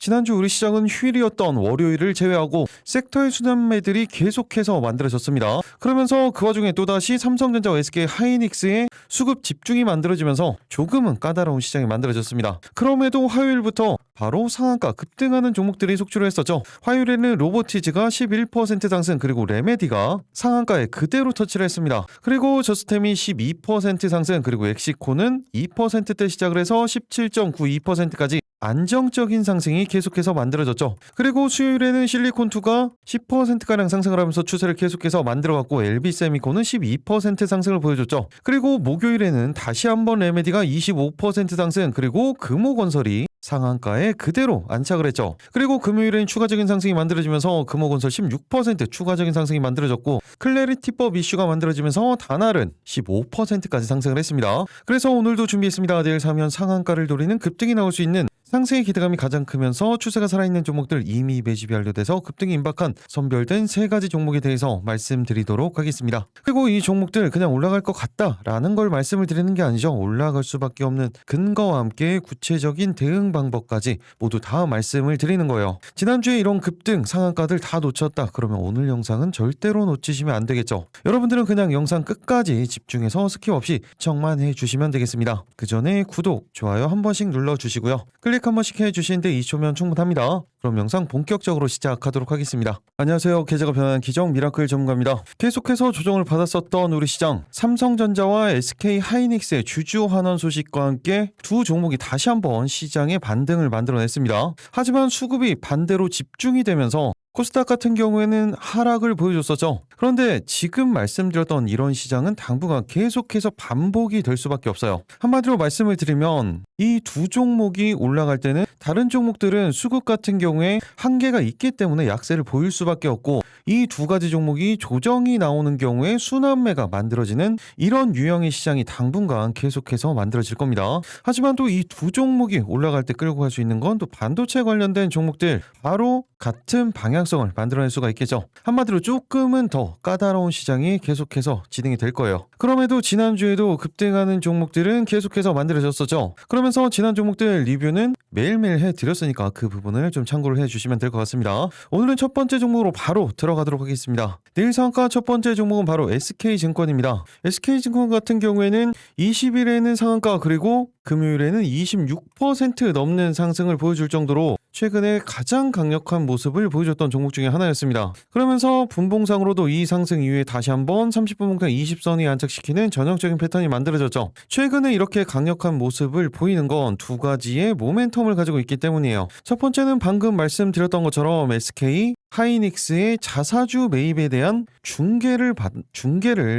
지난주 우리 시장은 휴일이었던 월요일을 제외하고 섹터의 순환매들이 계속해서 만들어졌습니다. 그러면서 그 와중에 또다시 삼성전자와 SK 하이닉스의 수급 집중이 만들어지면서 조금은 까다로운 시장이 만들어졌습니다. 그럼에도 화요일부터 바로 상한가 급등하는 종목들이 속출을 했었죠. 화요일에는 로보티즈가 11% 상승, 그리고 레메디가 상한가에 그대로 터치를 했습니다. 그리고 저스템이 12% 상승, 그리고 엑시코는 2%대 시작을 해서 17.92%까지 안정적인 상승이 계속해서 만들어졌죠. 그리고 수요일에는 실리콘2가 10%가량 상승을 하면서 추세를 계속해서 만들어갔고, LB세미콘은 12% 상승을 보여줬죠. 그리고 목요일에는 다시 한번 레메디가 25% 상승, 그리고 금호건설이 상한가에 그대로 안착을 했죠. 그리고 금요일엔 추가적인 상승이 만들어지면서 금호건설 16% 추가적인 상승이 만들어졌고, 클래리티법 이슈가 만들어지면서 다날은 15%까지 상승을 했습니다. 그래서 오늘도 준비했습니다. 내일 사면 상한가를 노리는 급등이 나올 수 있는 상승의 기대감이 가장 크면서 추세가 살아있는 종목들, 이미 매집이 완료돼서 급등이 임박한 선별된 3가지 종목에 대해서 말씀드리도록 하겠습니다. 그리고 이 종목들 그냥 올라갈 것 같다라는 걸 말씀을 드리는 게 아니죠. 올라갈 수밖에 없는 근거와 함께 구체적인 대응 방법까지 모두 다 말씀을 드리는 거예요. 지난주에 이런 급등 상한가들 다 놓쳤다 그러면 오늘 영상은 절대로 놓치시면 안 되겠죠. 여러분들은 그냥 영상 끝까지 집중해서 스킵 없이 시청만 해주시면 되겠습니다. 그 전에 구독, 좋아요 한 번씩 눌러주시고요. 클릭 한 번씩 해주시는데 2초면 충분합니다. 그럼 영상 본격적으로 시작하도록 하겠습니다. 안녕하세요. 계좌가 변한 기정 미라클 전문가입니다. 계속해서 조정을 받았었던 우리 시장, 삼성전자와 SK 하이닉스의 주주 환원 소식과 함께 두 종목이 다시 한번 시장에 반등을 만들어냈습니다. 하지만 수급이 반대로 집중이 되면서 코스닥 같은 경우에는 하락을 보여줬었죠. 그런데 지금 말씀드렸던 이런 시장은 당분간 계속해서 반복이 될 수밖에 없어요. 한마디로 말씀을 드리면 이 두 종목이 올라갈 때는 다른 종목들은 수급 같은 경우에 한계가 있기 때문에 약세를 보일 수밖에 없고, 이 두 가지 종목이 조정이 나오는 경우에 순환매가 만들어지는 이런 유형의 시장이 당분간 계속해서 만들어질 겁니다. 하지만 또 이 두 종목이 올라갈 때 끌고 갈 수 있는 건 또 반도체 관련된 종목들, 바로 같은 방향성을 만들어낼 수가 있겠죠. 한마디로 조금은 더 까다로운 시장이 계속해서 진행이 될 거예요. 그럼에도 지난주에도 급등하는 종목들은 계속해서 만들어졌었죠. 그러면서 지난 종목들 리뷰는 매일매일 해드렸으니까 그 부분을 좀 참고를 해주시면 될 것 같습니다. 오늘은 첫 번째 종목으로 바로 들어가도록 하겠습니다. 내일 상한가 첫 번째 종목은 바로 SK증권입니다. SK증권 같은 경우에는 20일에는 상한가, 그리고 금요일에는 26% 넘는 상승을 보여줄 정도로 최근에 가장 강력한 모습을 보여줬던 종목 중에 하나였습니다. 그러면서 분봉상으로도 이 상승 이후에 다시 한번 30분 목표 20선이 안착시키는 전형적인 패턴이 만들어졌죠. 최근에 이렇게 강력한 모습을 보이는 건 두 가지의 모멘텀을 가지고 있기 때문이에요. 첫 번째는 방금 말씀드렸던 것처럼 SK 하이닉스의 자사주 매입에 대한 중개를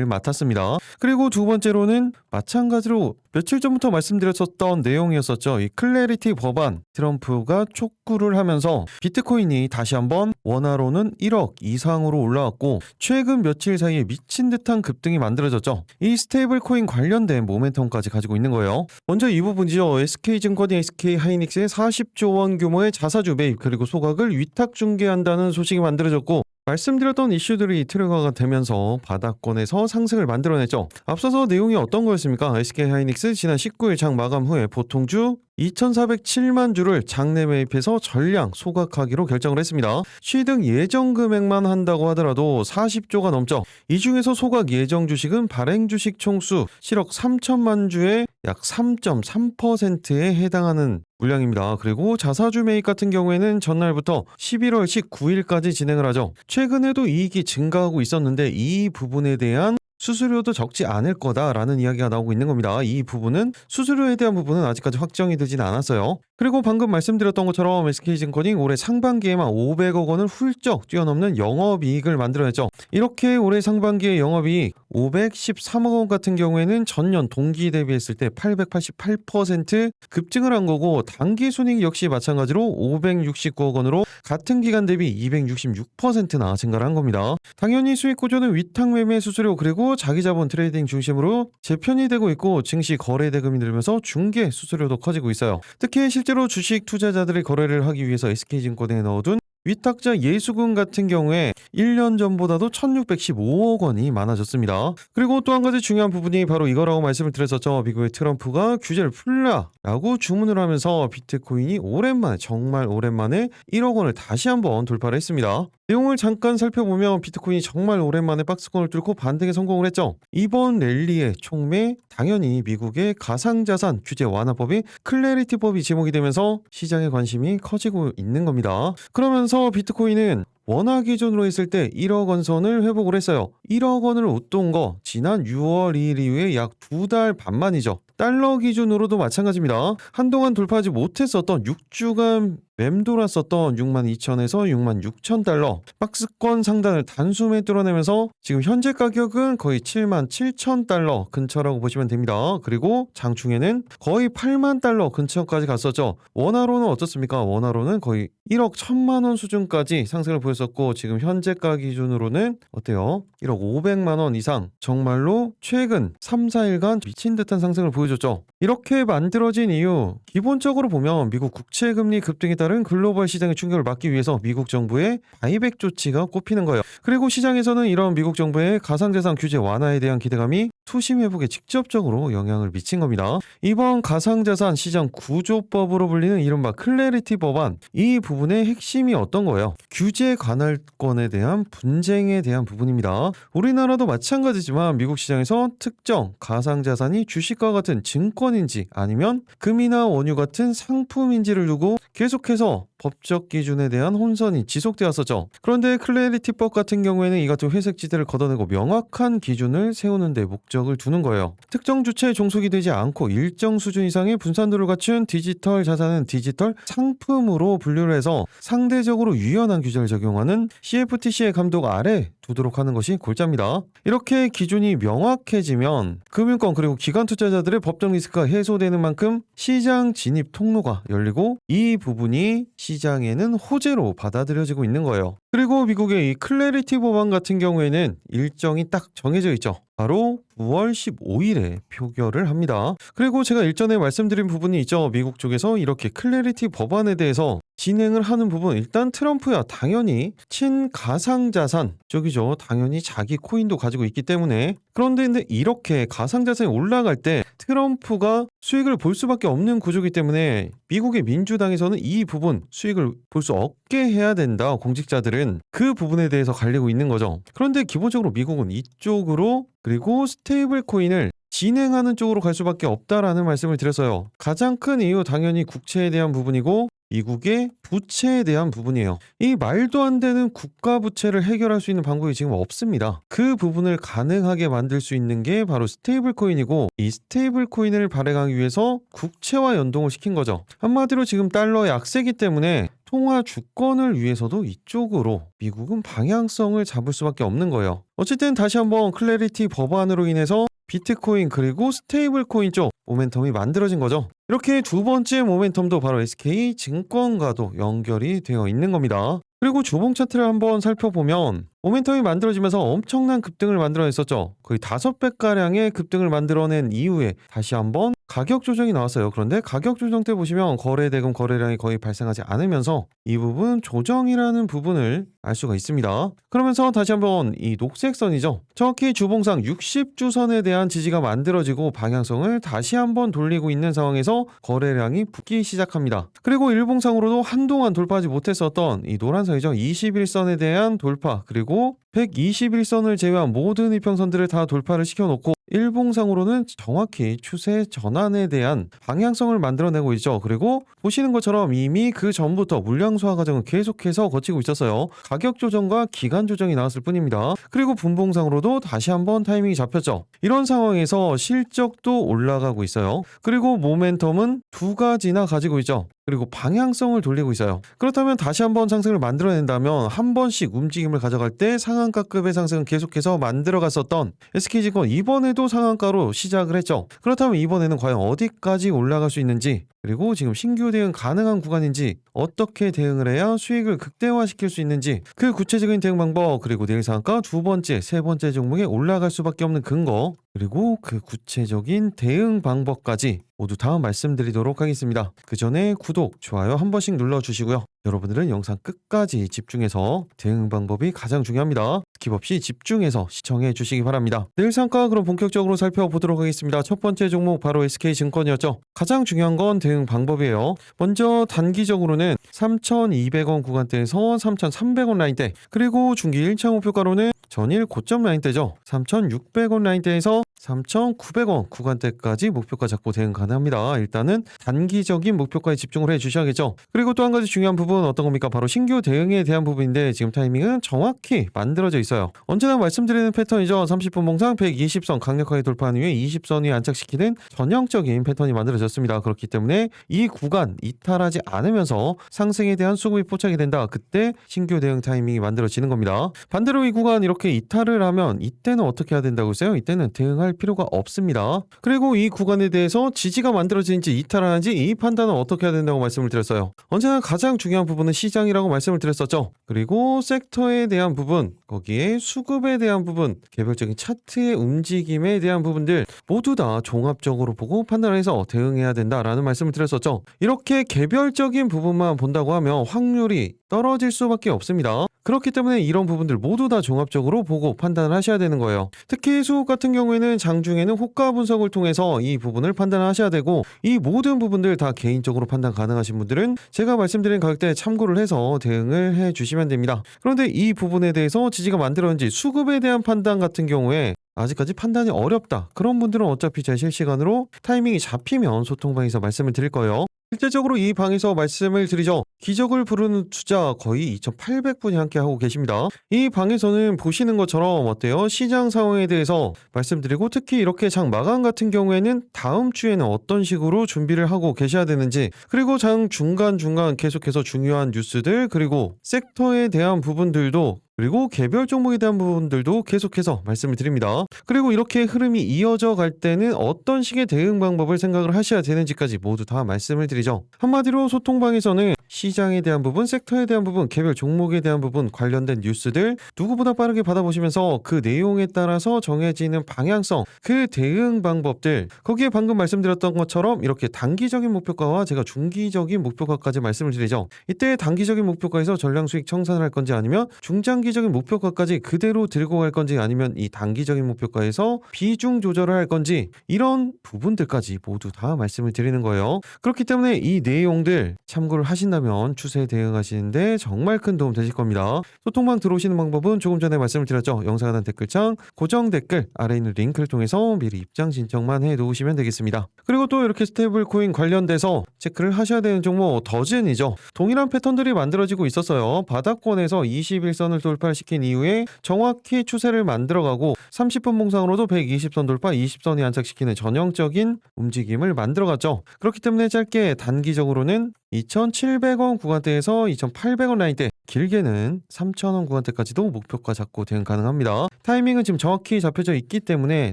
맡았습니다. 그리고 두 번째로는 마찬가지로 며칠 전부터 말씀드렸었던 내용이었었죠. 이 클래리티 법안, 트럼프가 촉구를 하면서 비트코인이 다시 한번 원화로는 1억 이상으로 올라왔고, 최근 며칠 사이에 미친 듯한 급등이 만들어졌죠. 이 스테이블 코인 관련된 모멘텀까지 가지고 있는 거예요. 먼저 이 부분이죠. SK증권이 SK 하이닉스의 40조 원 규모의 자사주 매입, 그리고 소각을 위탁 중개한다는 소식이 만들어졌고, 말씀드렸던 이슈들이 트리거가 되면서 바닥권에서 상승을 만들어냈죠. 앞서서 내용이 어떤 거였습니까? SK 하이닉스 지난 19일 장 마감 후에 보통주 2,407만 주를 장내 매입해서 전량 소각하기로 결정을 했습니다. 취득 예정 금액만 한다고 하더라도 40조가 넘죠. 이 중에서 소각 예정 주식은 발행 주식 총수 7억 3천만 주의 약 3.3%에 해당하는 물량입니다. 그리고 자사주 매입 같은 경우에는 전날부터 11월 19일까지 진행을 하죠. 최근에도 이익이 증가하고 있었는데 이 부분에 대한 수수료도 적지 않을 거다라는 이야기가 나오고 있는 겁니다. 이 부분은 수수료에 대한 부분은 아직까지 확정이 되진 않았어요. 그리고 방금 말씀드렸던 것처럼 SK증권이 올해 상반기에만 500억 원을 훌쩍 뛰어넘는 영업이익을 만들어냈죠. 이렇게 올해 상반기의 영업이익 513억 원 같은 경우에는 전년 동기 대비했을 때 888% 급증을 한 거고, 당기순이익 역시 마찬가지로 569억 원으로 같은 기간 대비 266%나 증가를 한 겁니다. 당연히 수익 구조는 위탁 매매 수수료, 그리고 자기자본 트레이딩 중심으로 재편이 되고 있고, 증시 거래 대금이 늘면서 중개 수수료도 커지고 있어요. 특히 실제로 주식 투자자들이 거래를 하기 위해서 SK증권에 넣어둔 위탁자 예수금 같은 경우에 1년 전보다도 1615억 원이 많아졌습니다. 그리고 또 한 가지 중요한 부분이 바로 이거라고 말씀을 드렸었죠. 미국의 트럼프가 규제를 풀라라고 주문을 하면서 비트코인이 오랜만에 정말 오랜만에 1억 원을 다시 한번 돌파를 했습니다. 내용을 잠깐 살펴보면 비트코인이 정말 오랜만에 박스권을 뚫고 반등에 성공을 했죠. 이번 랠리의 촉매 당연히 미국의 가상자산 규제 완화법인 클래리티법이 지목이 되면서 시장의 관심이 커지고 있는 겁니다. 그러면서 비트코인은 원화 기준으로 했을 때 1억 원 선을 회복을 했어요. 1억 원을 웃돈 거 지난 6월 2일 이후에 약 2달 반 만이죠. 달러 기준으로도 마찬가지입니다. 한동안 돌파하지 못했었던 6주간 맴돌았었던 62,000에서 66,000달러 박스권 상단을 단숨에 뚫어내면서 지금 현재 가격은 거의 77,000달러 근처라고 보시면 됩니다. 그리고 장중에는 거의 8만 달러 근처까지 갔었죠. 원화로는 어떻습니까? 원화로는 거의 1억 1,000만 원 수준까지 상승을 보였었고 지금 현재가 기준으로는 어때요? 1억 500만 원 이상 정말로 최근 3, 4일간 미친 듯한 상승을 보여줬죠. 이렇게 만들어진 이유 기본적으로 보면 미국 국채금리 급등에 따른 글로벌 시장의 충격을 막기 위해서 미국 정부의 바이백 조치가 꼽히는 거예요. 그리고 시장에서는 이런 미국 정부의 가상자산 규제 완화에 대한 기대감이 투심 회복에 직접적으로 영향을 미친 겁니다. 이번 가상자산 시장 구조법으로 불리는 이른바 클래리티 법안 이 부분의 핵심이 어떤 거예요? 규제 관할권에 대한 분쟁에 대한 부분입니다. 우리나라도 마찬가지지만 미국 시장에서 특정 가상자산이 주식과 같은 증권인지 아니면 금이나 원유 같은 상품인지를 두고 계속해서 법적 기준에 대한 혼선이 지속되었었죠. 그런데 클래리티법 같은 경우에는 이 같은 회색지대를 걷어내고 명확한 기준을 세우는 데 목적을 두는 거예요. 특정 주체에 종속이 되지 않고 일정 수준 이상의 분산도를 갖춘 디지털 자산은 디지털 상품으로 분류를 해서 상대적으로 유연한 규제를 적용하는 CFTC의 감독 아래 두도록 하는 것이 골자입니다. 이렇게 기준이 명확해지면 금융권 그리고 기관 투자자들의 법적 리스크가 해소되는 만큼 시장 진입 통로가 열리고 이 부분이 시장에는 호재로 받아들여지고 있는 거예요. 그리고 미국의 이 클래리티 법안 같은 경우에는 일정이 딱 정해져 있죠. 바로 9월 15일에 표결을 합니다. 그리고 제가 일전에 말씀드린 부분이 있죠. 미국 쪽에서 이렇게 클래리티 법안에 대해서 진행을 하는 부분 일단 트럼프야 당연히 친가상자산 쪽이죠. 당연히 자기 코인도 가지고 있기 때문에 그런데 이렇게 가상자산이 올라갈 때 트럼프가 수익을 볼 수밖에 없는 구조이기 때문에 미국의 민주당에서는 이 부분 수익을 볼 수 없게 해야 된다. 공직자들은 그 부분에 대해서 갈리고 있는 거죠. 그런데 기본적으로 미국은 이쪽으로 그리고 스테이블 코인을 진행하는 쪽으로 갈 수밖에 없다라는 말씀을 드렸어요. 가장 큰 이유 당연히 국채에 대한 부분이고 미국의 부채에 대한 부분이에요. 이 말도 안 되는 국가 부채를 해결할 수 있는 방법이 지금 없습니다. 그 부분을 가능하게 만들 수 있는 게 바로 스테이블 코인이고 이 스테이블 코인을 발행하기 위해서 국채와 연동을 시킨 거죠. 한마디로 지금 달러의 약세기 때문에 통화 주권을 위해서도 이쪽으로 미국은 방향성을 잡을 수밖에 없는 거예요. 어쨌든 다시 한번 클래리티 법안으로 인해서 비트코인 그리고 스테이블 코인 쪽 모멘텀이 만들어진 거죠. 이렇게 두 번째 모멘텀도 바로 SK증권과도 연결이 되어 있는 겁니다. 그리고 주봉 차트를 한번 살펴보면 모멘텀이 만들어지면서 엄청난 급등을 만들어냈었죠. 거의 5배가량의 급등을 만들어낸 이후에 다시 한번 가격 조정이 나왔어요. 그런데 가격 조정 때 보시면 거래대금 거래량이 거의 발생하지 않으면서 이 부분 조정이라는 부분을 알 수가 있습니다. 그러면서 다시 한번 이 녹색 선이죠. 정확히 주봉상 60주선에 대한 지지가 만들어지고 방향성을 다시 한번 돌리고 있는 상황에서 거래량이 붙기 시작합니다. 그리고 일봉상으로도 한동안 돌파하지 못했었던 이 노란 선이죠. 21선에 대한 돌파 그리고 121선을 제외한 모든 이평선들을 다 돌파를 시켜놓고 일봉상으로는 정확히 추세 전환에 대한 방향성을 만들어내고 있죠. 그리고 보시는 것처럼 이미 그 전부터 물량 소화 과정은 계속해서 거치고 있었어요. 가격 조정과 기간 조정이 나왔을 뿐입니다. 그리고 분봉상으로도 다시 한번 타이밍이 잡혔죠. 이런 상황에서 실적도 올라가고 있어요. 그리고 모멘텀은 두 가지나 가지고 있죠. 그리고 방향성을 돌리고 있어요. 그렇다면 다시 한번 상승을 만들어낸다면 한 번씩 움직임을 가져갈 때 상한가급의 상승은 계속해서 만들어갔었던 SK증권 이번에도 상한가로 시작을 했죠. 그렇다면 이번에는 과연 어디까지 올라갈 수 있는지 그리고 지금 신규 대응 가능한 구간인지 어떻게 대응을 해야 수익을 극대화시킬 수 있는지 그 구체적인 대응 방법 그리고 내일 상한가 두 번째, 세 번째 종목에 올라갈 수밖에 없는 근거 그리고 그 구체적인 대응 방법까지 모두 다 말씀드리도록 하겠습니다. 그 전에 구독, 좋아요 한 번씩 눌러주시고요. 여러분들은 영상 끝까지 집중해서 대응 방법이 가장 중요합니다. 스킵 없이 집중해서 시청해 주시기 바랍니다. 내일 상가 그럼 본격적으로 살펴보도록 하겠습니다. 첫 번째 종목 바로 SK증권이었죠. 가장 중요한 건 대응 방법이에요. 먼저 단기적으로는 3,200원 구간대에서 3,300원 라인대, 그리고 중기 1차 목표가로는 전일 고점 라인대죠. 3,600원 라인대에서 3,900원 구간대까지 목표가 잡고 대응 가능합니다. 일단은 단기적인 목표가에 집중을 해 주셔야겠죠. 그리고 또 한 가지 중요한 부분 어떤 겁니까? 바로 신규 대응에 대한 부분인데 지금 타이밍은 정확히 만들어져 있어요. 언제나 말씀드리는 패턴이죠. 30분 봉상 120선 강력하게 돌파한 후에 20선 위에 안착시키는 전형적인 패턴이 만들어졌습니다. 그렇기 때문에 이 구간 이탈하지 않으면서 상승에 대한 수급이 포착이 된다. 그때 신규 대응 타이밍이 만들어지는 겁니다. 반대로 이 구간 이렇게 이탈을 하면 이때는 어떻게 해야 된다고 했어요? 이때는 대응할 필요가 없습니다. 그리고 이 구간에 대해서 지지가 만들어지는지 이탈하는지 이 판단은 어떻게 해야 된다고 말씀을 드렸어요. 언제나 가장 중요한 부분은 시장이라고 말씀을 드렸었죠. 그리고 섹터에 대한 부분, 거기에 수급에 대한 부분, 개별적인 차트의 움직임에 대한 부분들 모두 다 종합적으로 보고 판단해서 대응해야 된다라는 말씀을 드렸었죠. 이렇게 개별적인 부분만 본다고 하면 확률이 떨어질 수밖에 없습니다. 그렇기 때문에 이런 부분들 모두 다 종합적으로 보고 판단을 하셔야 되는 거예요. 특히 수급 같은 경우에는 장중에는 호가 분석을 통해서 이 부분을 판단하셔야 되고, 이 모든 부분들 다 개인적으로 판단 가능하신 분들은 제가 말씀드린 가격대에 참고를 해서 대응을 해 주시면 됩니다. 그런데 이 부분에 대해서 지지가 만들었는지 수급에 대한 판단 같은 경우에 아직까지 판단이 어렵다. 그런 분들은 어차피 제 실시간으로 타이밍이 잡히면 소통방에서 말씀을 드릴 거예요. 실제적으로 이 방에서 말씀을 드리죠. 기적을 부르는 투자 거의 2,800분이 함께 하고 계십니다. 이 방에서는 보시는 것처럼 어때요? 시장 상황에 대해서 말씀드리고, 특히 이렇게 장 마감 같은 경우에는 다음 주에는 어떤 식으로 준비를 하고 계셔야 되는지, 그리고 장 중간중간 계속해서 중요한 뉴스들, 그리고 섹터에 대한 부분들도, 그리고 개별 종목에 대한 부분들도 계속해서 말씀을 드립니다. 그리고 이렇게 흐름이 이어져 갈 때는 어떤 식의 대응 방법을 생각을 하셔야 되는지까지 모두 다 말씀을 드리죠. 한마디로 소통방에서는 시장에 대한 부분, 섹터에 대한 부분, 개별 종목에 대한 부분, 관련된 뉴스들 누구보다 빠르게 받아보시면서 그 내용에 따라서 정해지는 방향성, 그 대응 방법들, 거기에 방금 말씀드렸던 것처럼 이렇게 단기적인 목표가와 제가 중기적인 목표가까지 말씀을 드리죠. 이때 단기적인 목표가에서 전량 수익 청산을 할 건지, 아니면 중장기적인 목표가까지 그대로 들고 갈 건지, 아니면 이 단기적인 목표가에서 비중 조절을 할 건지, 이런 부분들까지 모두 다 말씀을 드리는 거예요. 그렇기 때문에 이 내용들 참고를 하신다면 추세에 대응하시는데 정말 큰 도움 되실 겁니다. 소통방 들어오시는 방법은 조금 전에 말씀을 드렸죠. 영상 하단 댓글창 고정 댓글 아래 있는 링크를 통해서 미리 입장 신청만 해 놓으시면 되겠습니다. 그리고 또 이렇게 스테이블 코인 관련돼서 체크를 하셔야 되는 종목 더즌이죠. 동일한 패턴들이 만들어지고 있었어요. 바닥권에서 21선을 돌파시킨 이후에 정확히 추세를 만들어가고 30분 봉상으로도 120선 돌파, 20선이 안착시키는 전형적인 움직임을 만들어갔죠. 그렇기 때문에 짧게 단기적으로는 2,700원 구간대에서 2,800원 라인대, 길게는 3,000원 구간대까지도 목표가 잡고 대응 가능합니다. 타이밍은 지금 정확히 잡혀져 있기 때문에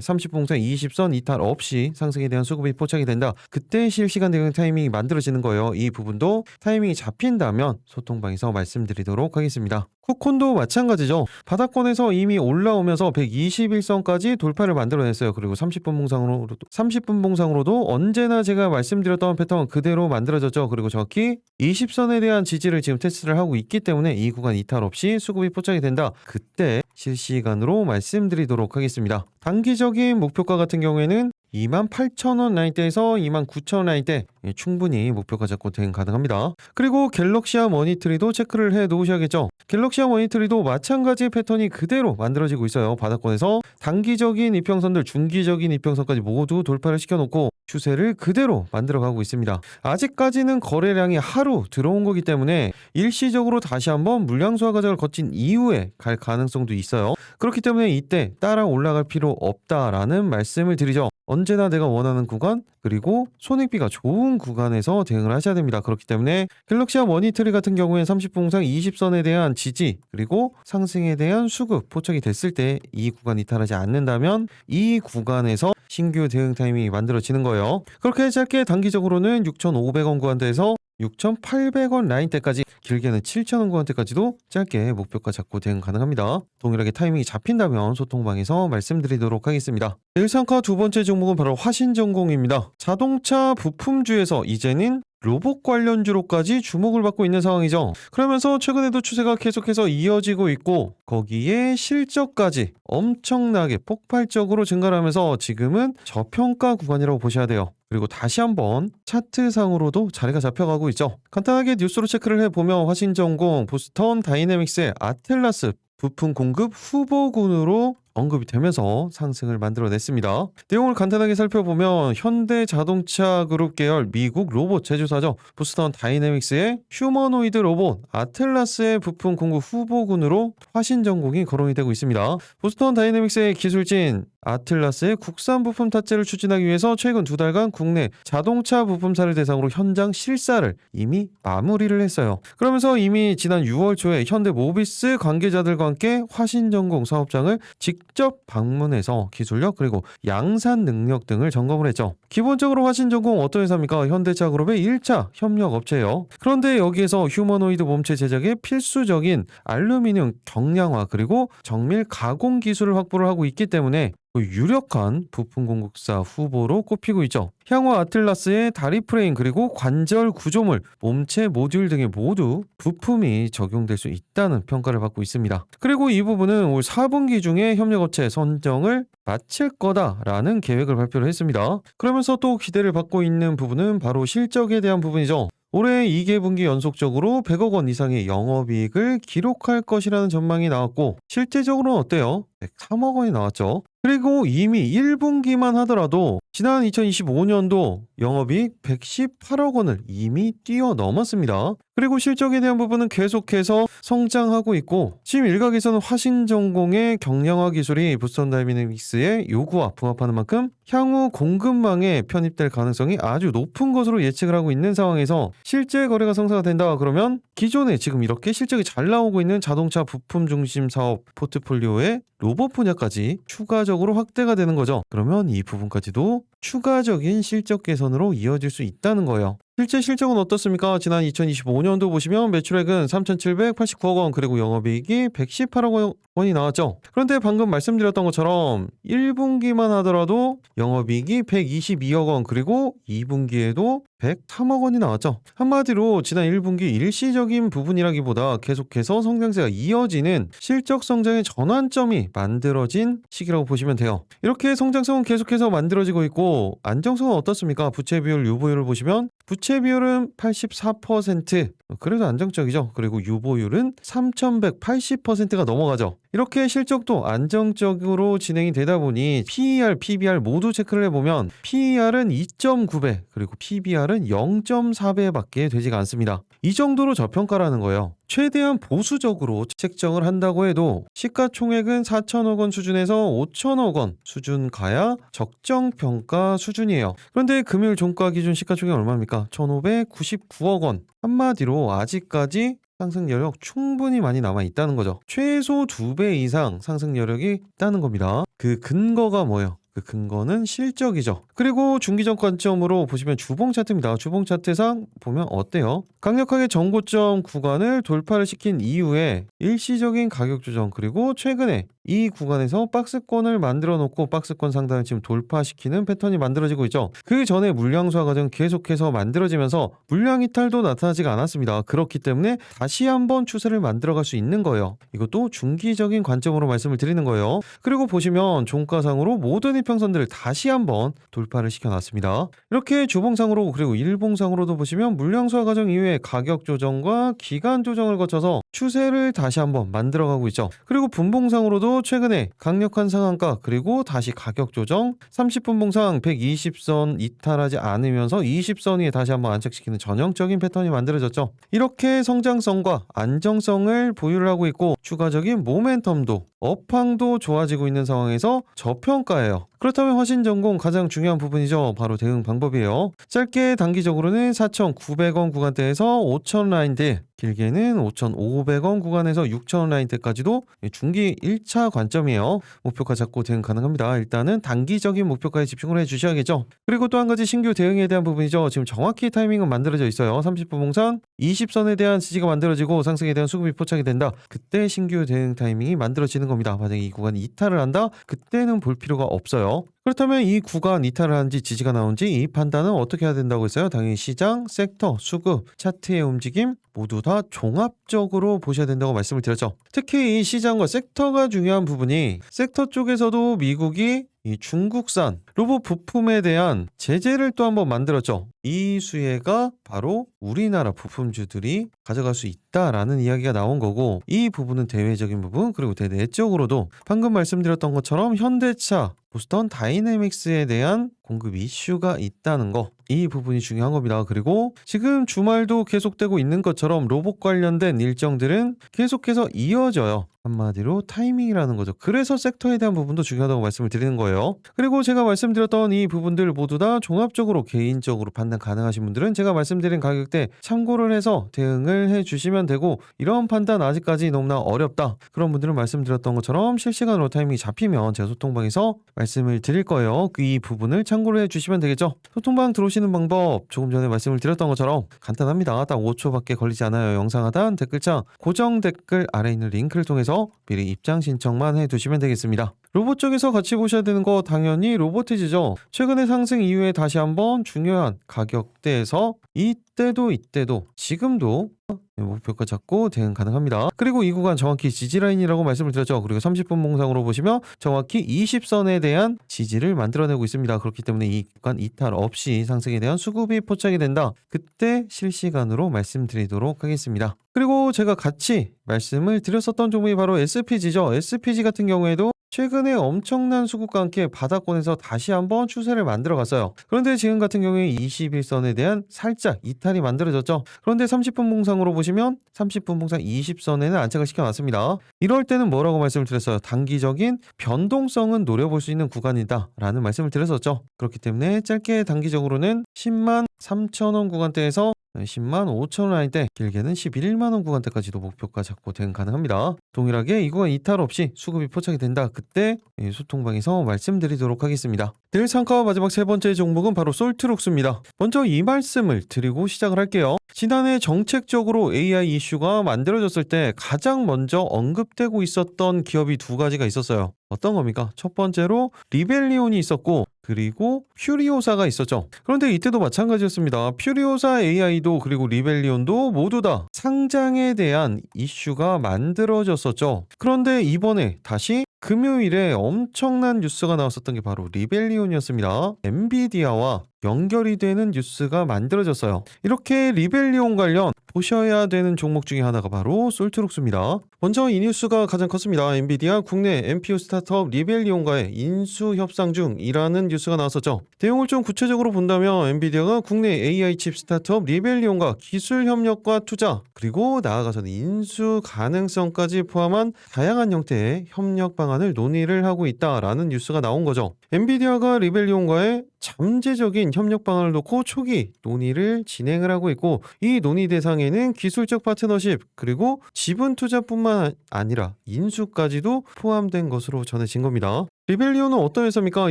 30봉상 20선 이탈 없이 상승에 대한 수급이 포착이 된다. 그때 실시간 대응 타이밍이 만들어지는 거예요. 이 부분도 타이밍이 잡힌다면 소통방에서 말씀드리도록 하겠습니다. 쿠콘도 마찬가지죠. 바닥권에서 이미 올라오면서 121선까지 돌파를 만들어냈어요. 그리고 30분 봉상으로도 언제나 제가 말씀드렸던 패턴 그대로 만들어졌죠. 그리고 정확히 20선에 대한 지지를 지금 테스트를 하고 있기 때문에 이 구간 이탈 없이 수급이 포착이 된다. 그때 실시간으로 말씀드리도록 하겠습니다. 단기적인 목표가 같은 경우에는 28,000원 라인대에서 29,000원 라인대 충분히 목표가 잡고 대응 가능합니다. 그리고 갤럭시아 머니트리도 체크를 해 놓으셔야겠죠. 갤럭시아 머니트리도 마찬가지 패턴이 그대로 만들어지고 있어요. 바닥권에서 단기적인 이평선들, 중기적인 이평선까지 모두 돌파를 시켜놓고 추세를 그대로 만들어가고 있습니다. 아직까지는 거래량이 하루 들어온 거기 때문에 일시적으로 다시 한번 물량 수하 과정을 거친 이후에 갈 가능성도 있어요. 그렇기 때문에 이때 따라 올라갈 필요 없다라는 말씀을 드리죠. 언제나 내가 원하는 구간, 그리고 손익비가 좋은 구간에서 대응을 하셔야 됩니다. 그렇기 때문에 갤럭시아 머니터리 같은 경우에 30봉상 20선에 대한 지지, 그리고 상승에 대한 수급 포착이 됐을 때 이 구간 이탈하지 않는다면 이 구간에서 신규 대응 타이밍이 만들어지는 거예요. 그렇게 짧게 단기적으로는 6,500원 구간대에서 6,800원 라인대까지, 길게는 7,000원 구간대까지도 짧게 목표가 잡고 대응 가능합니다. 동일하게 타이밍이 잡힌다면 소통방에서 말씀드리도록 하겠습니다. 일상카 두 번째 종목은 바로 화신전공입니다. 자동차 부품주에서 이제는 로봇 관련주로까지 주목을 받고 있는 상황이죠. 그러면서 최근에도 추세가 계속해서 이어지고 있고, 거기에 실적까지 엄청나게 폭발적으로 증가를 하면서 지금은 저평가 구간이라고 보셔야 돼요. 그리고 다시 한번 차트상으로도 자리가 잡혀가고 있죠. 간단하게 뉴스로 체크를 해보면 화신전공, 보스턴 다이내믹스의 아틀라스 부품 공급 후보군으로 언급이 되면서 상승을 만들어냈습니다. 내용을 간단하게 살펴보면 현대자동차 그룹 계열 미국 로봇 제조사죠. 보스턴 다이내믹스의 휴머노이드 로봇 아틀라스의 부품 공급 후보군으로 화신전공이 거론이 되고 있습니다. 보스턴 다이내믹스의 기술진 아틀라스의 국산 부품 탑재를 추진하기 위해서 최근 2달간 국내 자동차 부품사를 대상으로 현장 실사를 이미 마무리를 했어요. 그러면서 이미 지난 6월 초에 현대모비스 관계자들과 함께 화신전공 사업장을 직접 방문해서 기술력 그리고 양산 능력 등을 점검을 했죠. 기본적으로 화신전공 어떤 회사입니까? 현대차 그룹의 1차 협력 업체예요. 그런데 여기에서 휴머노이드 몸체 제작에 필수적인 알루미늄 경량화 그리고 정밀 가공 기술을 확보를 하고 있기 때문에 유력한 부품 공급사 후보로 꼽히고 있죠. 향후 아틀라스의 다리 프레임 그리고 관절 구조물, 몸체 모듈 등에 모두 부품이 적용될 수 있다는 평가를 받고 있습니다. 그리고 이 부분은 올 4분기 중에 협력업체 선정을 마칠 거다라는 계획을 발표를 했습니다. 그러면서 또 기대를 받고 있는 부분은 바로 실적에 대한 부분이죠. 올해 2개분기 연속적으로 100억 원 이상의 영업이익을 기록할 것이라는 전망이 나왔고, 실제적으로는 어때요? 103억 원이 나왔죠. 그리고 이미 1분기만 하더라도 지난 2025년도 영업이익 118억 원을 이미 뛰어넘었습니다. 그리고 실적에 대한 부분은 계속해서 성장하고 있고, 지금 일각에서는 화신전공의 경량화 기술이 보스턴 다이내믹스의 요구와 부합하는 만큼 향후 공급망에 편입될 가능성이 아주 높은 것으로 예측을 하고 있는 상황에서 실제 거래가 성사가 된다 그러면 기존에 지금 이렇게 실적이 잘 나오고 있는 자동차 부품 중심 사업 포트폴리오에 로봇 분야까지 추가적으로 확대가 되는 거죠. 그러면 이 부분까지도 추가적인 실적 개선으로 이어질 수 있다는 거예요. 실제 실적은 어떻습니까? 지난 2025년도 보시면 매출액은 3,789억 원 그리고 영업이익이 118억 원이 나왔죠. 그런데 방금 말씀드렸던 것처럼 1분기만 하더라도 영업이익이 122억 원 그리고 2분기에도 103억 원이 나왔죠. 한마디로 지난 1분기 일시적인 부분이라기보다 계속해서 성장세가 이어지는 실적 성장의 전환점이 만들어진 시기라고 보시면 돼요. 이렇게 성장성은 계속해서 만들어지고 있고, 안정성은 어떻습니까? 부채 비율, 유보율을 보시면 부채 비율은 84%, 그래도 안정적이죠. 그리고 유보율은 3,180%가 넘어가죠. 이렇게 실적도 안정적으로 진행이 되다 보니 PER, PBR 모두 체크를 해보면 PER은 2.9배 그리고 PBR은 0.4배밖에 되지가 않습니다. 이 정도로 저평가라는 거예요. 최대한 보수적으로 책정을 한다고 해도 시가총액은 4천억 원 수준에서 5천억 원 수준 가야 적정평가 수준이에요. 그런데 금일 종가 기준 시가총액 얼마입니까? 1,599억 원. 한마디로 아직까지 상승 여력 충분히 많이 남아 있다는 거죠. 최소 2배 이상 상승 여력이 있다는 겁니다. 그 근거가 뭐예요? 그 근거는 실적이죠. 그리고 중기적 관점으로 보시면 주봉 차트입니다. 주봉 차트상 보면 어때요? 강력하게 전고점 구간을 돌파를 시킨 이후에 일시적인 가격 조정, 그리고 최근에 이 구간에서 박스권을 만들어 놓고 박스권 상단을 지금 돌파시키는 패턴이 만들어지고 있죠. 그 전에 물량 소화 과정 계속해서 만들어지면서 물량 이탈도 나타나지가 않았습니다. 그렇기 때문에 다시 한번 추세를 만들어갈 수 있는 거예요. 이것도 중기적인 관점으로 말씀을 드리는 거예요. 그리고 보시면 종가상으로 모든 이평선들을 다시 한번 돌파를 시켜놨습니다. 이렇게 주봉상으로 그리고 일봉상으로도 보시면 물량 소화 과정 이후에 가격 조정과 기간 조정을 거쳐서 추세를 다시 한번 만들어가고 있죠. 그리고 분봉상으로도 최근에 강력한 상한가 그리고 다시 가격 조정, 30분 봉상 120선 이탈하지 않으면서 20선 위에 다시 한번 안착시키는 전형적인 패턴이 만들어졌죠. 이렇게 성장성과 안정성을 보유를 하고 있고 추가적인 모멘텀도 업황도 좋아지고 있는 상황에서 저평가예요. 그렇다면 화신전공 가장 중요한 부분이죠. 바로 대응 방법이에요. 짧게 단기적으로는 4,900원 구간대에서 5,000 라인대, 길게는 5,500원 구간에서 6,000원 라인대까지도 중기 1차 관점이에요. 목표가 잡고 대응 가능합니다. 일단은 단기적인 목표가에 집중을 해주셔야겠죠. 그리고 또 한 가지 신규 대응에 대한 부분이죠. 지금 정확히 타이밍은 만들어져 있어요. 30분 봉상 20선에 대한 지지가 만들어지고 상승에 대한 수급이 포착이 된다. 그때 신규 대응 타이밍이 만들어지는 겁니다. 만약에 이 구간 이탈을 한다? 그때는 볼 필요가 없어요. 그렇다면 이 구간 이탈을 하는지 지지가 나온지 이 판단은 어떻게 해야 된다고 했어요? 당연히 시장, 섹터, 수급, 차트의 움직임 모두 다 종합적으로 보셔야 된다고 말씀을 드렸죠. 특히 이 시장과 섹터가 중요한 부분이 섹터 쪽에서도 미국이 이 중국산 로봇 부품에 대한 제재를 또 한번 만들었죠. 이 수혜가 바로 우리나라 부품주들이 가져갈 수 있다라는 이야기가 나온 거고, 이 부분은 대외적인 부분 그리고 대내적으로도 방금 말씀드렸던 것처럼 현대차, 보스턴 다이내믹스에 대한 공급 이슈가 있다는 거, 이 부분이 중요한 겁니다. 그리고 지금 주말도 계속되고 있는 것처럼 로봇 관련된 일정들은 계속해서 이어져요. 한마디로 타이밍이라는 거죠. 그래서 섹터에 대한 부분도 중요하다고 말씀을 드리는 거예요. 그리고 제가 말씀드렸던 이 부분들 모두 다 종합적으로 개인적으로 판단 가능하신 분들은 제가 말씀드린 가격대 참고를 해서 대응을 해주시면 되고, 이런 판단 아직까지 너무나 어렵다 그런 분들은 말씀드렸던 것처럼 실시간으로 타이밍이 잡히면 제가 소통방에서 말씀을 드릴 거예요. 이 부분을 참고를 해주시면 되겠죠. 소통방 들어오시는 방법 조금 전에 말씀을 드렸던 것처럼 간단합니다. 딱 5초밖에 걸리지 않아요. 영상 하단 댓글창 고정 댓글 아래 있는 링크를 통해서 미리 입장 신청만 해두시면 되겠습니다. 로봇 쪽에서 같이 보셔야 되는 거 당연히 로보티즈죠. 최근의 상승 이후에 다시 한번 중요한 가격대에서 이때도 지금도 목표가 잡고 대응 가능합니다. 그리고 이 구간 정확히 지지라인이라고 말씀을 드렸죠. 그리고 30분 봉상으로 보시면 정확히 20선에 대한 지지를 만들어내고 있습니다. 그렇기 때문에 이 구간 이탈 없이 상승에 대한 수급이 포착이 된다. 그때 실시간으로 말씀드리도록 하겠습니다. 그리고 제가 같이 말씀을 드렸었던 종목이 바로 SPG죠. SPG 같은 경우에도 최근에 엄청난 수급과 함께 바닥권에서 다시 한번 추세를 만들어 갔어요. 그런데 지금 같은 경우에 21선에 대한 살짝 이탈이 만들어졌죠. 그런데 30분 봉상으로 보시면 30분 봉상 20선에는 안착을 시켜놨습니다. 이럴 때는 뭐라고 말씀을 드렸어요? 단기적인 변동성은 노려볼 수 있는 구간이다 라는 말씀을 드렸었죠. 그렇기 때문에 짧게 단기적으로는 10만 3천원 구간대에서 10만 5천원 라인대, 길게는 11만원 구간대까지도 목표가 잡고 대응 가능합니다. 동일하게 이 구간 이탈 없이 수급이 포착이 된다. 그때 소통방에서 말씀드리도록 하겠습니다. 내일 상가와 마지막 세 번째 종목은 바로 솔트룩스입니다. 먼저 이 말씀을 드리고 시작을 할게요. 지난해 정책적으로 AI 이슈가 만들어졌을 때 가장 먼저 언급되고 있었던 기업이 두 가지가 있었어요. 어떤 겁니까? 첫 번째로 리벨리온이 있었고, 그리고 퓨리오사가 있었죠. 그런데 이때도 마찬가지였습니다. 퓨리오사 AI도 그리고 리벨리온도 모두 다 상장에 대한 이슈가 만들어졌었죠. 그런데 이번에 다시 금요일에 엄청난 뉴스가 나왔었던 게 바로 리벨리온이었습니다. 엔비디아와 연결이 되는 뉴스가 만들어졌어요. 이렇게 리벨리온 관련 보셔야 되는 종목 중에 하나가 바로 솔트룩스입니다. 먼저 이 뉴스가 가장 컸습니다. 엔비디아 국내 NPU 스타트업 리벨리온과의 인수 협상 중이라는 뉴스가 나왔었죠. 내용을 좀 구체적으로 본다면 엔비디아가 국내 AI 칩 스타트업 리벨리온과 기술 협력과 투자, 그리고 나아가서는 인수 가능성까지 포함한 다양한 형태의 협력 방안을 논의를 하고 있다라는 뉴스가 나온 거죠. 엔비디아가 리벨리온과의 잠재적인 협력 방안을 놓고 초기 논의를 진행을 하고 있고, 이 논의 대상에는 기술적 파트너십 그리고 지분 투자뿐만 아니라 인수까지도 포함된 것으로 전해진 겁니다. 리벨리온은 어떤 회사입니까?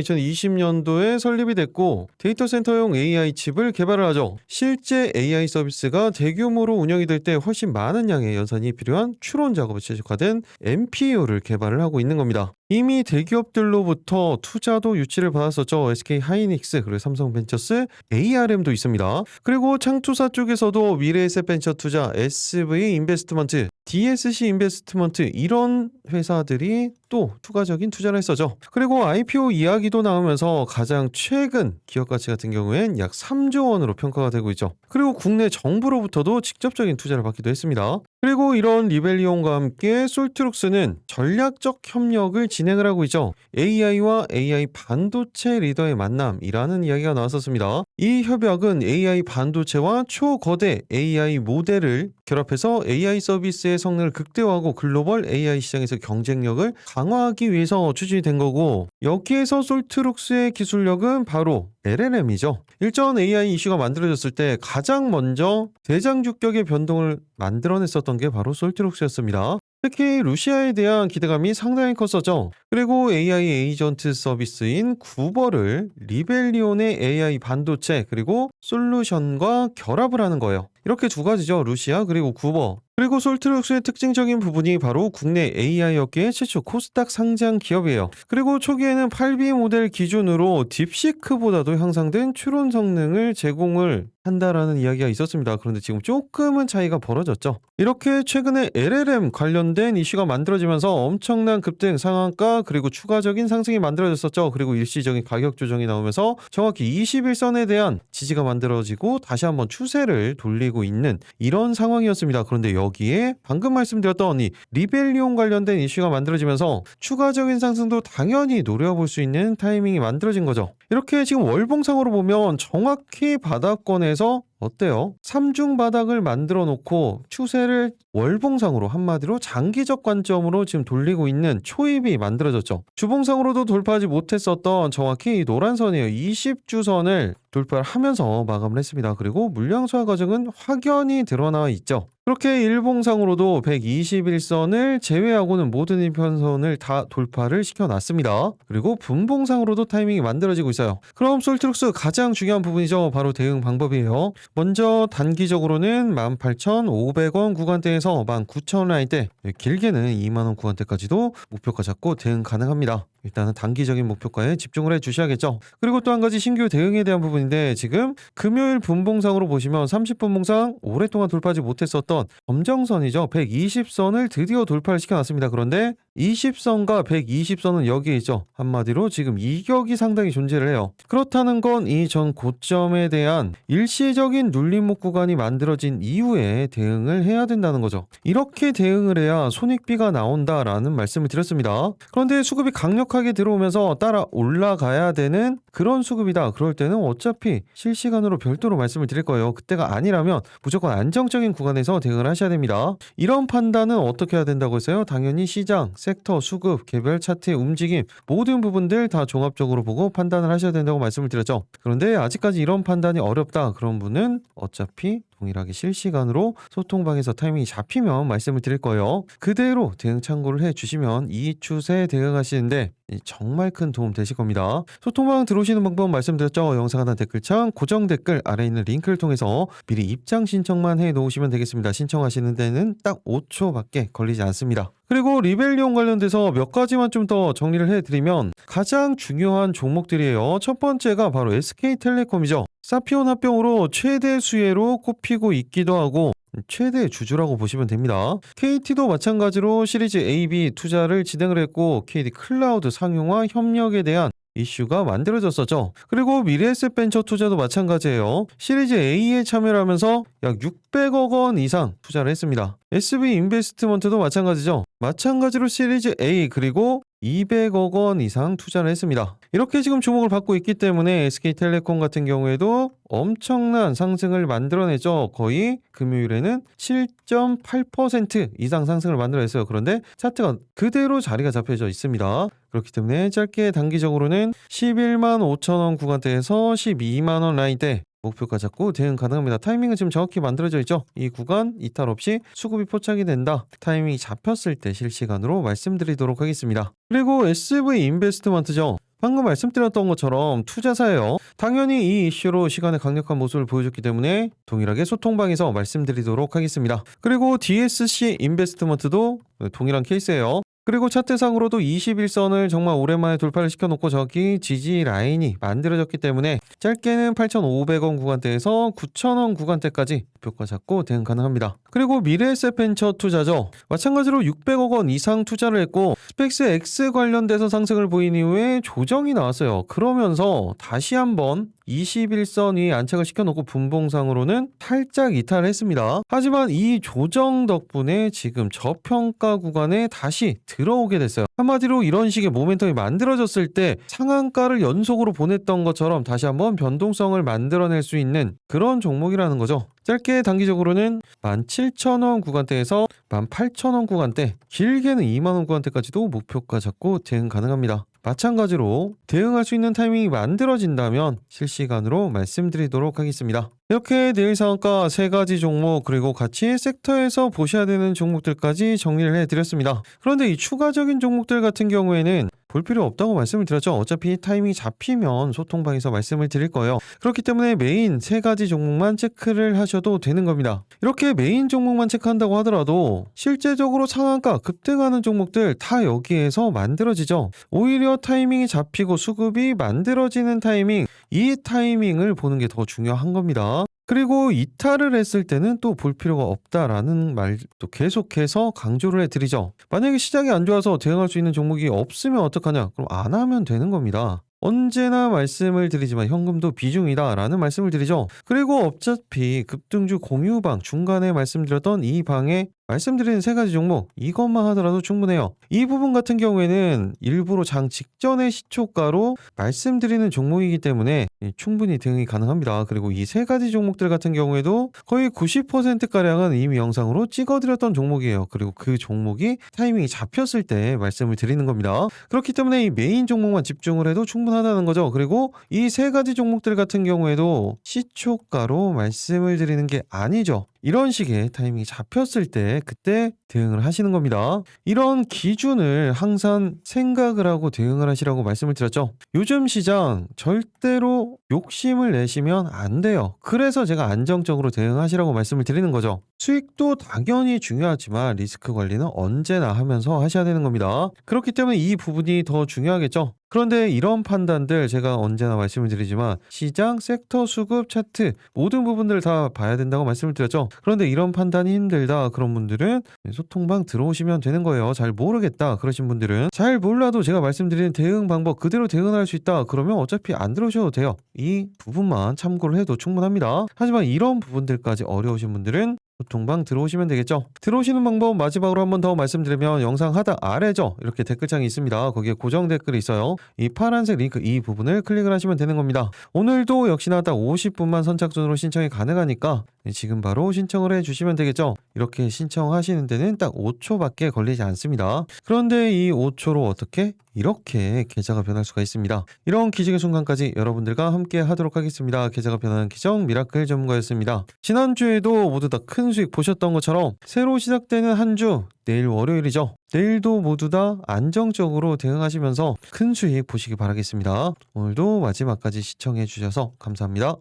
2020년도에 설립이 됐고 데이터 센터용 AI 칩을 개발을 하죠. 실제 AI 서비스가 대규모로 운영이 될 때 훨씬 많은 양의 연산이 필요한 추론 작업에 최적화된 NPU를 개발을 하고 있는 겁니다. 이미 대기업들로부터 투자도 유치를 받았었죠. SK 하이닉스, 그리고 삼성벤처스, ARM도 있습니다. 그리고 창투사 쪽에서도 미래에셋 벤처 투자, SV 인베스트먼트, DSC 인베스트먼트, 이런 회사들이 또 추가적인 투자를 했었죠. 그리고 IPO 이야기도 나오면서 가장 최근 기업 가치 같은 경우엔 약 3조 원으로 평가가 되고 있죠. 그리고 국내 정부로부터도 직접적인 투자를 받기도 했습니다. 그리고 이런 리벨리온과 함께 솔트룩스는 전략적 협력을 진행을 하고 있죠. AI와 AI 반도체 리더의 만남이라는 이야기가 나왔었습니다. 이 협약은 AI 반도체와 초거대 AI 모델을 결합해서 AI 서비스의 성능을 극대화하고 글로벌 AI 시장에서 경쟁력을 강화하기 위해서 추진이 된 거고, 여기에서 솔트룩스의 기술력은 바로 LLM이죠. 일전 AI 이슈가 만들어졌을 때 가장 먼저 대장주격의 변동을 만들어냈었던 게 바로 솔트룩스였습니다. 특히 루시아에 대한 기대감이 상당히 컸었죠. 그리고 AI 에이전트 서비스인 구버를 리벨리온의 AI 반도체 그리고 솔루션과 결합을 하는 거예요. 이렇게 두 가지죠. 루시아 그리고 구버. 그리고 솔트룩스의 특징적인 부분이 바로 국내 AI 업계의 최초 코스닥 상장 기업이에요. 그리고 초기에는 8B 모델 기준으로 딥시크보다도 향상된 추론 성능을 제공을 한다라는 이야기가 있었습니다. 그런데 지금 조금은 차이가 벌어졌죠. 이렇게 최근에 LLM 관련된 이슈가 만들어지면서 엄청난 급등 상한가 그리고 추가적인 상승이 만들어졌었죠. 그리고 일시적인 가격 조정이 나오면서 정확히 21선에 대한 지지가 만들어지고 다시 한번 추세를 돌리고 있는 이런 상황이었습니다. 그런데 여기에 방금 말씀드렸던 이 리벨리온 관련된 이슈가 만들어지면서 추가적인 상승도 당연히 노려볼 수 있는 타이밍이 만들어진 거죠. 이렇게 지금 월봉상으로 보면 정확히 바닥권에서 어때요? 3중 바닥을 만들어 놓고 추세를 월봉상으로 한마디로 장기적 관점으로 지금 돌리고 있는 초입이 만들어졌죠. 주봉상으로도 돌파하지 못했었던 정확히 이 노란선이에요. 20주선을 돌파를 하면서 마감을 했습니다. 그리고 물량 소화 과정은 확연히 드러나 있죠. 그렇게 일봉상으로도 121선을 제외하고는 모든 일편선을 다 돌파를 시켜놨습니다. 그리고 분봉상으로도 타이밍이 만들어지고 있어요. 그럼 솔트룩스 가장 중요한 부분이죠. 바로 대응 방법이에요. 먼저 단기적으로는 18,500원 구간대에서 19,000원 라인대, 길게는 2만원 구간대까지도 목표가 잡고 대응 가능합니다. 일단은 단기적인 목표가에 집중을 해주셔야겠죠. 그리고 또 한 가지 신규 대응에 대한 부분인데, 지금 금요일 분봉상으로 보시면 30분봉상 오랫동안 돌파하지 못했었던 검정선이죠. 120선을 드디어 돌파를 시켜놨습니다. 그런데 20선과 120선은 여기에 있죠. 한마디로 지금 이격이 상당히 존재를 해요. 그렇다는 건 이 전 고점에 대한 일시적인 눌림목 구간이 만들어진 이후에 대응을 해야 된다는 거죠. 이렇게 대응을 해야 손익비가 나온다라는 말씀을 드렸습니다. 그런데 수급이 강력하게 들어오면서 따라 올라가야 되는 그런 수급이다. 그럴 때는 어차피 실시간으로 별도로 말씀을 드릴 거예요. 그때가 아니라면 무조건 안정적인 구간에서 대응을 하셔야 됩니다. 이런 판단은 어떻게 해야 된다고 했어요? 당연히 시장, 섹터, 수급, 개별 차트의 움직임 모든 부분들 다 종합적으로 보고 판단을 하셔야 된다고 말씀을 드렸죠. 그런데 아직까지 이런 판단이 어렵다 그런 분은 어차피 동일하게 실시간으로 소통방에서 타이밍이 잡히면 말씀을 드릴 거예요. 그대로 대응 참고를 해주시면 이 추세에 대응하시는데 정말 큰 도움 되실 겁니다. 소통방 들어오시는 방법 말씀드렸죠. 영상 하단 댓글창 고정 댓글 아래에 있는 링크를 통해서 미리 입장 신청만 해 놓으시면 되겠습니다. 신청하시는 데는 딱 5초밖에 걸리지 않습니다. 그리고 리벨리온 관련돼서 몇 가지만 좀 더 정리를 해드리면 가장 중요한 종목들이에요. 첫 번째가 바로 SK텔레콤이죠. 사피온 합병으로 최대 수혜로 꼽히고 있기도 하고 최대 주주라고 보시면 됩니다. KT도 마찬가지로 시리즈 A, B 투자를 진행을 했고 KT 클라우드 상용화 협력에 대한 이슈가 만들어졌었죠. 그리고 미래에셋벤처 투자도 마찬가지예요. 시리즈 A에 참여를 하면서 약 600억 원 이상 투자를 했습니다. SB 인베스트먼트도 마찬가지죠. 마찬가지로 시리즈 A 그리고 200억 원 이상 투자를 했습니다. 이렇게 지금 주목을 받고 있기 때문에 SK텔레콤 같은 경우에도 엄청난 상승을 만들어내죠. 거의 금요일에는 7.8% 이상 상승을 만들어냈어요. 그런데 차트가 그대로 자리가 잡혀져 있습니다. 그렇기 때문에 짧게 단기적으로는 11만 5천 원 구간대에서 12만 원 라인대 목표가 잡고 대응 가능합니다. 타이밍은 지금 정확히 만들어져 있죠. 이 구간 이탈 없이 수급이 포착이 된다. 타이밍이 잡혔을 때 실시간으로 말씀드리도록 하겠습니다. 그리고 SV 인베스트먼트죠. 방금 말씀드렸던 것처럼 투자사예요. 당연히 이 이슈로 시간의 강력한 모습을 보여줬기 때문에 동일하게 소통방에서 말씀드리도록 하겠습니다. 그리고 DSC 인베스트먼트도 동일한 케이스예요. 그리고 차트상으로도 21선을 정말 오랜만에 돌파를 시켜놓고 저기 지지 라인이 만들어졌기 때문에 짧게는 8,500원 구간대에서 9,000원 구간대까지 목표가 잡고 대응 가능합니다. 그리고 미래에셋벤처 투자죠. 마찬가지로 600억 원 이상 투자를 했고 스펙스 X 관련돼서 상승을 보인 이후에 조정이 나왔어요. 그러면서 다시 한번 21선이 안착을 시켜놓고 분봉상으로는 살짝 이탈을 했습니다. 하지만 이 조정 덕분에 지금 저평가 구간에 다시 들어오게 됐어요. 한마디로 이런 식의 모멘텀이 만들어졌을 때 상한가를 연속으로 보냈던 것처럼 다시 한번 변동성을 만들어낼 수 있는 그런 종목이라는 거죠. 짧게 단기적으로는 17,000원 구간대에서 18,000원 구간대, 길게는 20,000원 구간대까지도 목표가 잡고 대응 가능합니다. 마찬가지로 대응할 수 있는 타이밍이 만들어진다면 실시간으로 말씀드리도록 하겠습니다. 이렇게 내일 상한가 3가지 종목 그리고 같이 섹터에서 보셔야 되는 종목들까지 정리를 해드렸습니다. 그런데 이 추가적인 종목들 같은 경우에는 볼 필요 없다고 말씀을 드렸죠. 어차피 타이밍이 잡히면 소통방에서 말씀을 드릴 거예요. 그렇기 때문에 메인 3가지 종목만 체크를 하셔도 되는 겁니다. 이렇게 메인 종목만 체크한다고 하더라도 실제적으로 상한가 급등하는 종목들 다 여기에서 만들어지죠. 오히려 타이밍이 잡히고 수급이 만들어지는 타이밍, 이 타이밍을 보는 게 더 중요한 겁니다. 그리고 이탈을 했을 때는 또 볼 필요가 없다라는 말도 계속해서 강조를 해드리죠. 만약에 시장이 안 좋아서 대응할 수 있는 종목이 없으면 어떡하냐? 그럼 안 하면 되는 겁니다. 언제나 말씀을 드리지만 현금도 비중이다 라는 말씀을 드리죠. 그리고 어차피 급등주 공유방 중간에 말씀드렸던 이 방에 말씀드리는 3가지 종목 이것만 하더라도 충분해요. 이 부분 같은 경우에는 일부러 장 직전의 시초가로 말씀드리는 종목이기 때문에 충분히 대응이 가능합니다. 그리고 이 3가지 종목들 같은 경우에도 거의 90%가량은 이미 영상으로 찍어드렸던 종목이에요. 그리고 그 종목이 타이밍이 잡혔을 때 말씀을 드리는 겁니다. 그렇기 때문에 이 메인 종목만 집중을 해도 충분하다는 거죠. 그리고 이 3가지 종목들 같은 경우에도 시초가로 말씀을 드리는 게 아니죠. 이런 식의 타이밍이 잡혔을 때 그때 대응을 하시는 겁니다. 이런 기준을 항상 생각을 하고 대응을 하시라고 말씀을 드렸죠. 요즘 시장 절대로 욕심을 내시면 안 돼요. 그래서 제가 안정적으로 대응하시라고 말씀을 드리는 거죠. 수익도 당연히 중요하지만 리스크 관리는 언제나 하면서 하셔야 되는 겁니다. 그렇기 때문에 이 부분이 더 중요하겠죠. 그런데 이런 판단들 제가 언제나 말씀을 드리지만 시장, 섹터, 수급, 차트 모든 부분들을 다 봐야 된다고 말씀을 드렸죠. 그런데 이런 판단이 힘들다 그런 분들은 소통방 들어오시면 되는 거예요. 잘 모르겠다 그러신 분들은 잘 몰라도 제가 말씀드리는 대응 방법 그대로 대응할 수 있다 그러면 어차피 안 들어오셔도 돼요. 이 부분만 참고를 해도 충분합니다. 하지만 이런 부분들까지 어려우신 분들은 소통방 들어오시면 되겠죠. 들어오시는 방법 마지막으로 한 번 더 말씀드리면 영상 하단 아래죠. 이렇게 댓글창이 있습니다. 거기에 고정 댓글이 있어요. 이 파란색 링크 이 부분을 클릭을 하시면 되는 겁니다. 오늘도 역시나 딱 50분만 선착순으로 신청이 가능하니까 지금 바로 신청을 해주시면 되겠죠. 이렇게 신청하시는 데는 딱 5초밖에 걸리지 않습니다. 그런데 이 5초로 어떻게? 이렇게 계좌가 변할 수가 있습니다. 이런 기적의 순간까지 여러분들과 함께 하도록 하겠습니다. 계좌가 변하는 기적 미라클 전문가였습니다. 지난주에도 모두 다 큰 수익 보셨던 것처럼 새로 시작되는 한 주 내일 월요일이죠. 내일도 모두 다 안정적으로 대응하시면서 큰 수익 보시기 바라겠습니다. 오늘도 마지막까지 시청해 주셔서 감사합니다.